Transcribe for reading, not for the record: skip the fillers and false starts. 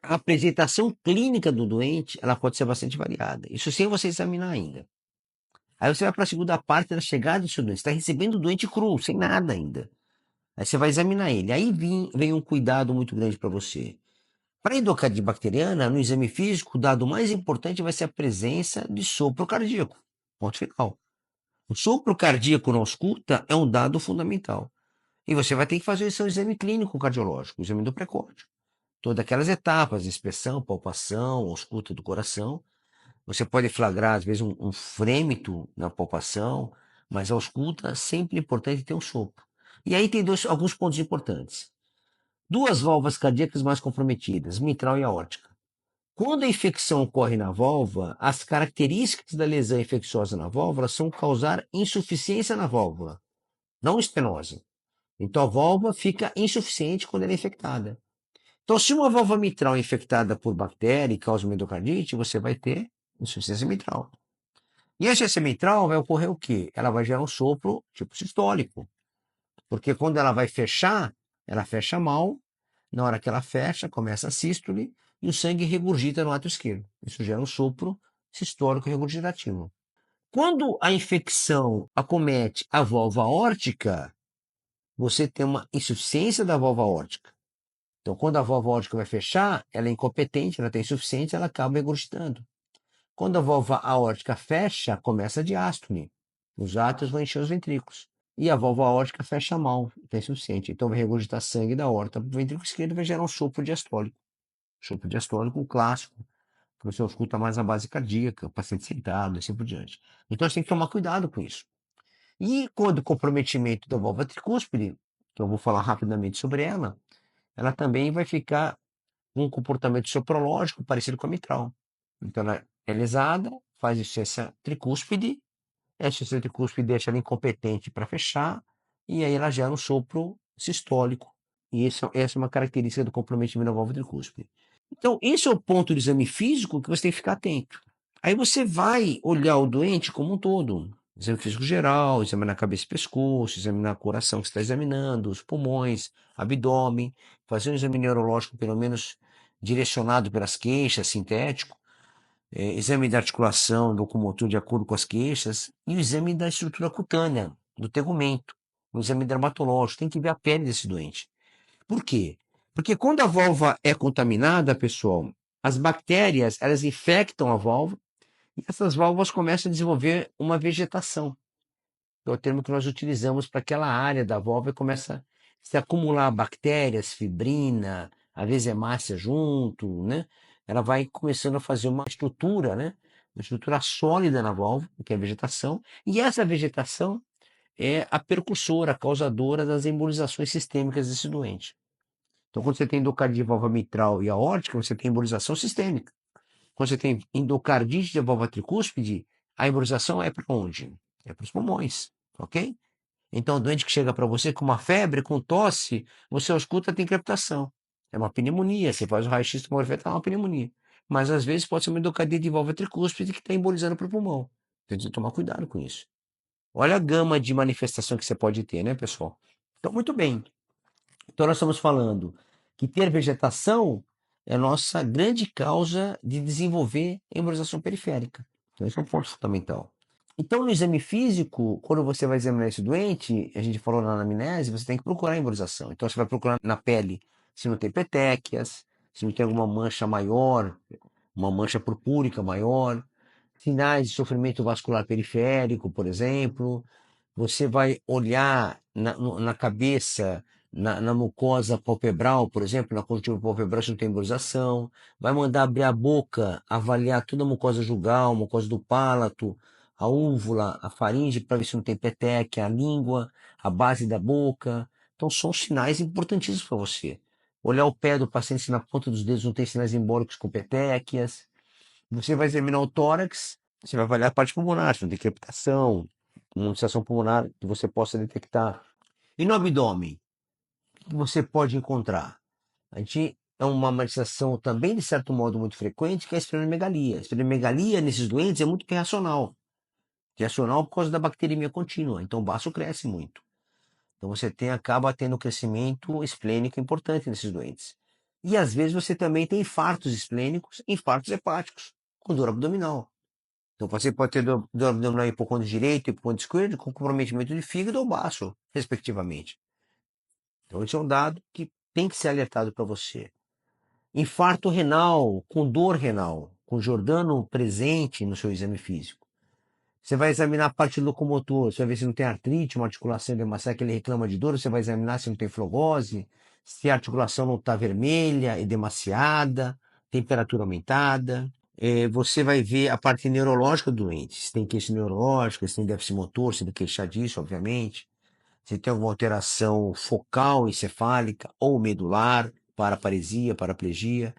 A apresentação clínica do doente, ela pode ser bastante variada. Isso sem você examinar ainda. Aí você vai para a segunda parte da chegada do seu doente. Você está recebendo o doente cru, sem nada ainda. Aí você vai examinar ele. Aí vem um cuidado muito grande para você. Para a endocardite bacteriana, no exame físico, o dado mais importante vai ser a presença de sopro cardíaco. Ponto final. O sopro cardíaco na ausculta é um dado fundamental. E você vai ter que fazer o seu exame clínico cardiológico, o exame do pré-corte. Todas aquelas etapas, inspeção, palpação, ausculta do coração. Você pode flagrar, às vezes, um frêmito na palpação, mas a ausculta é sempre importante ter um sopro. E aí tem alguns pontos importantes. Duas válvulas cardíacas mais comprometidas, mitral e aórtica. Quando a infecção ocorre na válvula, as características da lesão infecciosa na válvula são causar insuficiência na válvula, não estenose. Então a válvula fica insuficiente quando ela é infectada. Então, se uma válvula mitral é infectada por bactéria e causa uma endocardite, você vai ter insuficiência mitral. E a insuficiência mitral vai ocorrer o quê? Ela vai gerar um sopro tipo sistólico. Porque quando ela fecha mal. Na hora que ela fecha, começa a sístole e o sangue regurgita no ato esquerdo. Isso gera um sopro sistólico regurgitativo. Quando a infecção acomete a válvula aórtica, você tem uma insuficiência da válvula aórtica. Então, quando a válvula aórtica vai fechar, ela é incompetente, ela tem insuficiência, ela acaba regurgitando. Quando a válvula aórtica fecha, começa a diástole. Os átrios vão encher os ventrículos. E a válvula aórtica fecha mal, está insuficiente. Então vai regurgitar sangue da aorta para o ventrículo esquerdo e vai gerar um sopro diastólico. Sopro diastólico clássico, que você escuta mais a base cardíaca, o paciente sentado e assim por diante. Então você tem que tomar cuidado com isso. E quando o comprometimento da válvula tricúspide, que eu vou falar rapidamente sobre ela também vai ficar com um comportamento soprológico parecido com a mitral. Então ela é lesada, faz insuficiência tricúspide, a insuficiência tricúspide deixa ela incompetente para fechar, e aí ela gera um sopro sistólico. E essa é uma característica do comprometimento da válvula tricúspide. Então, esse é o ponto do exame físico que você tem que ficar atento. Aí você vai olhar o doente como um todo. Exame físico geral, examinar cabeça e pescoço, examinar o coração que você está examinando, os pulmões, abdômen, fazer um exame neurológico, pelo menos direcionado pelas queixas, sintético, exame da articulação, locomotor de acordo com as queixas, e o exame da estrutura cutânea, do tegumento, o exame dermatológico. Tem que ver a pele desse doente. Por quê? Porque quando a válvula é contaminada, pessoal, as bactérias, elas infectam a válvula e essas válvulas começam a desenvolver uma vegetação. É o termo que nós utilizamos para aquela área da válvula e começa a se acumular bactérias, fibrina, às vezes hemácia junto, né? Ela vai começando a fazer uma estrutura, né? Uma estrutura sólida na válvula, que é a vegetação, e essa vegetação é a percussora, a causadora das embolizações sistêmicas desse doente. Então, quando você tem endocardite de válvula mitral e aórtica, você tem embolização sistêmica. Quando você tem endocardite de válvula tricúspide, a embolização é para onde? É para os pulmões, ok? Então, o doente que chega para você com uma febre, com tosse, você escuta, tem crepitação. É uma pneumonia, você faz o raio-x tomografia, é uma pneumonia. Mas, às vezes, pode ser uma endocardite de válvula tricúspide que está embolizando para o pulmão. Tem que tomar cuidado com isso. Olha a gama de manifestação que você pode ter, né, pessoal? Então, muito bem. Então, nós estamos falando que ter vegetação é a nossa grande causa de desenvolver embolização periférica. Então, esse é um ponto fundamental. Então, no exame físico, quando você vai examinar esse doente, a gente falou na anamnese, você tem que procurar a embolização. Então, você vai procurar na pele se não tem petequias, se não tem alguma mancha maior, uma mancha purpúrica maior, sinais de sofrimento vascular periférico, por exemplo. Você vai olhar na cabeça, na mucosa palpebral, por exemplo, na conjuntiva palpebral, se não tem embolização. Vai mandar abrir a boca, avaliar toda a mucosa jugal, mucosa do palato, a úvula, a faringe, para ver se não tem petequia, a língua, a base da boca. Então, são sinais importantíssimos para você. Olhar o pé do paciente se na ponta dos dedos não tem sinais embólicos com petequias. Você vai examinar o tórax, você vai avaliar a parte pulmonar, se não tem crepitação, uma insação pulmonar que você possa detectar. E no abdômen, o que você pode encontrar? A gente é uma manifestação também, de certo modo, muito frequente, que é a esplenomegalia. A esplenomegalia nesses doentes é muito reacional. Reacional por causa da bacteremia contínua. Então o baço cresce muito. Então você acaba tendo um crescimento esplênico importante nesses doentes. E às vezes você também tem infartos esplênicos, infartos hepáticos, com dor abdominal. Então você pode ter dor abdominal hipocôndrio direito, hipocôndrio esquerdo, com comprometimento de fígado ou baço, respectivamente. Então esse é um dado que tem que ser alertado para você. Infarto renal, com dor renal, com Jordano presente no seu exame físico. Você vai examinar a parte locomotor, você vai ver se não tem artrite, uma articulação demasiada que ele reclama de dor, você vai examinar se não tem flogose, se a articulação não está vermelha, edemaciada, temperatura aumentada. Você vai ver a parte neurológica do doente, se tem queixa neurológica, se tem déficit motor, se tem queixar disso, obviamente. Se tem alguma alteração focal, encefálica ou medular, paraparesia, paraplegia.